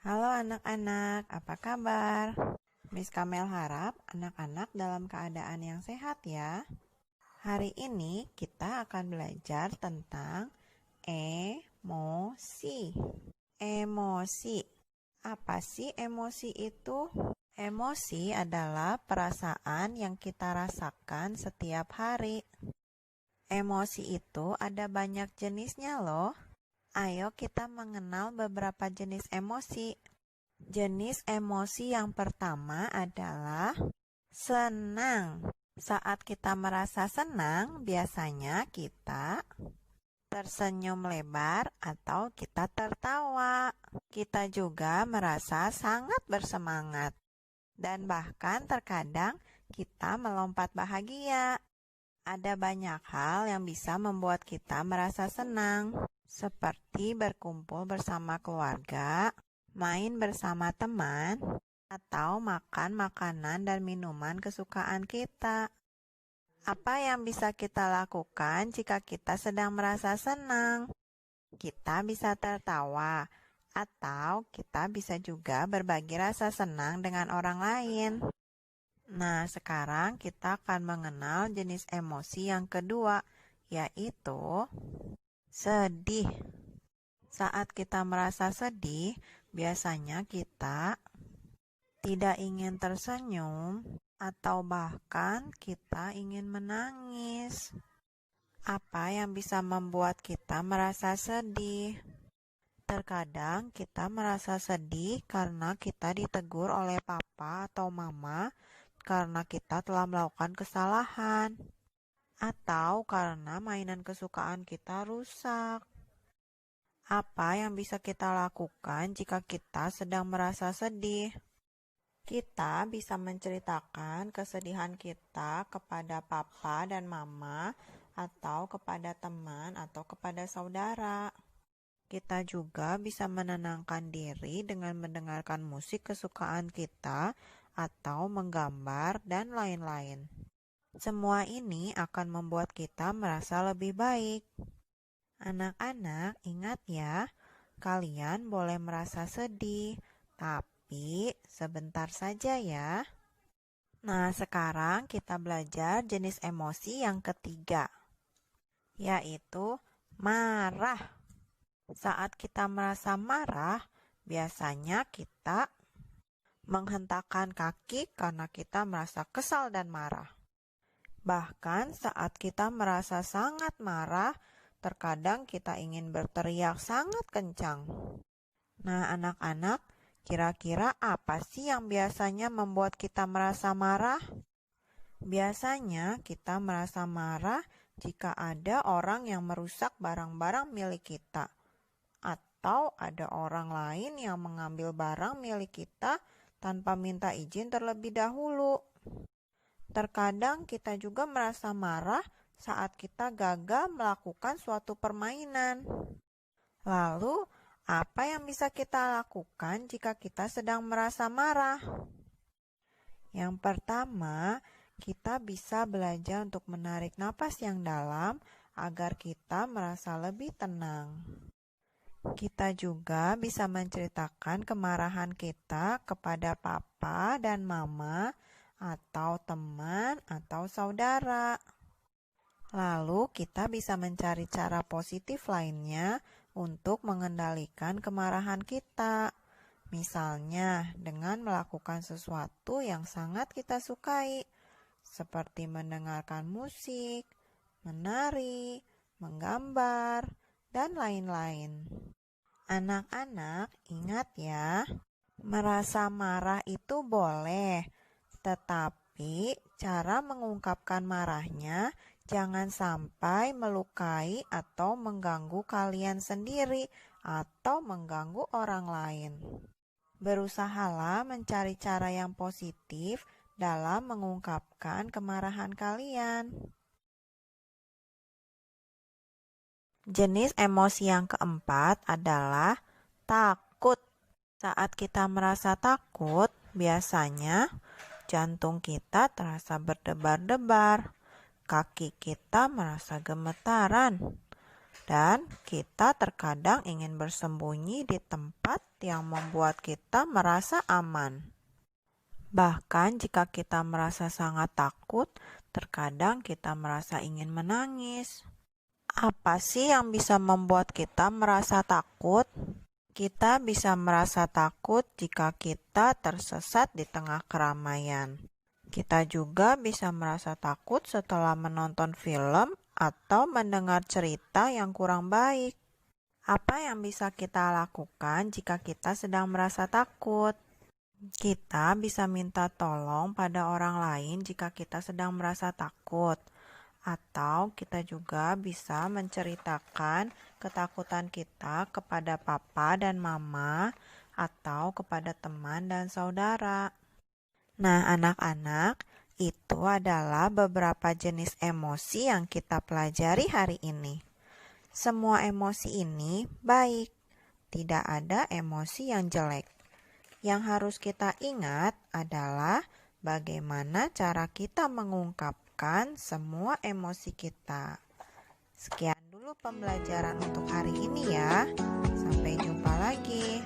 Halo anak-anak, apa kabar? Miss Kamel harap anak-anak dalam keadaan yang sehat ya. Hari ini kita akan belajar tentang emosi. Emosi. Apa sih emosi itu? Emosi adalah perasaan yang kita rasakan setiap hari. Emosi itu ada banyak jenisnya loh. Ayo kita mengenal beberapa jenis emosi. Jenis emosi yang pertama adalah senang. Saat kita merasa senang, biasanya kita tersenyum lebar atau kita tertawa. Kita juga merasa sangat bersemangat. Dan bahkan terkadang kita melompat bahagia. Ada banyak hal yang bisa membuat kita merasa senang, seperti berkumpul bersama keluarga, main bersama teman, atau makan makanan dan minuman kesukaan kita. Apa yang bisa kita lakukan jika kita sedang merasa senang? Kita bisa tertawa, atau kita bisa juga berbagi rasa senang dengan orang lain. Nah, sekarang kita akan mengenal jenis emosi yang kedua, yaitu sedih. Saat kita merasa sedih, biasanya kita tidak ingin tersenyum atau bahkan kita ingin menangis. Apa yang bisa membuat kita merasa sedih? Terkadang kita merasa sedih karena kita ditegur oleh papa atau mama karena kita telah melakukan kesalahan, atau karena mainan kesukaan kita rusak. Apa yang bisa kita lakukan jika kita sedang merasa sedih? Kita bisa menceritakan kesedihan kita kepada papa dan mama, atau kepada teman, atau kepada saudara. Kita juga bisa menenangkan diri dengan mendengarkan musik kesukaan kita, atau menggambar, dan lain-lain. Semua ini akan membuat kita merasa lebih baik. Anak-anak, ingat ya, kalian boleh merasa sedih, tapi sebentar saja ya. Nah, sekarang kita belajar jenis emosi yang ketiga, yaitu marah. Saat kita merasa marah, biasanya kita menghentakkan kaki karena kita merasa kesal dan marah. Bahkan saat kita merasa sangat marah, terkadang kita ingin berteriak sangat kencang. Nah, anak-anak, kira-kira apa sih yang biasanya membuat kita merasa marah? Biasanya kita merasa marah jika ada orang yang merusak barang-barang milik kita, atau ada orang lain yang mengambil barang milik kita tanpa minta izin terlebih dahulu. Terkadang kita juga merasa marah saat kita gagal melakukan suatu permainan. Lalu, apa yang bisa kita lakukan jika kita sedang merasa marah? Yang pertama, kita bisa belajar untuk menarik napas yang dalam agar kita merasa lebih tenang. Kita juga bisa menceritakan kemarahan kita kepada papa dan mama, atau teman, atau saudara. Lalu kita bisa mencari cara positif lainnya untuk mengendalikan kemarahan kita. Misalnya dengan melakukan sesuatu yang sangat kita sukai, seperti mendengarkan musik, menari, menggambar, dan lain-lain. Anak-anak, ingat ya, merasa marah itu boleh, tetapi cara mengungkapkan marahnya jangan sampai melukai atau mengganggu kalian sendiri atau mengganggu orang lain. Berusahalah mencari cara yang positif dalam mengungkapkan kemarahan kalian. Jenis emosi yang keempat adalah takut. Saat kita merasa takut, biasanya jantung kita terasa berdebar-debar, kaki kita merasa gemetaran, Dan kita terkadang ingin bersembunyi di tempat yang membuat kita merasa aman. Bahkan jika kita merasa sangat takut, terkadang kita merasa ingin menangis. Apa sih yang bisa membuat kita merasa takut? Kita bisa merasa takut jika kita tersesat di tengah keramaian. Kita juga bisa merasa takut setelah menonton film atau mendengar cerita yang kurang baik. Apa yang bisa kita lakukan jika kita sedang merasa takut? Kita bisa minta tolong pada orang lain jika kita sedang merasa takut. Atau kita juga bisa menceritakan ketakutan kita kepada papa dan mama atau kepada teman dan saudara. Nah, anak-anak, itu adalah beberapa jenis emosi yang kita pelajari hari ini. Semua emosi ini baik, tidak ada emosi yang jelek. Yang harus kita ingat adalah bagaimana cara kita mengungkapkan semua emosi kita. Sekian dulu pembelajaran untuk hari ini ya. Sampai jumpa lagi.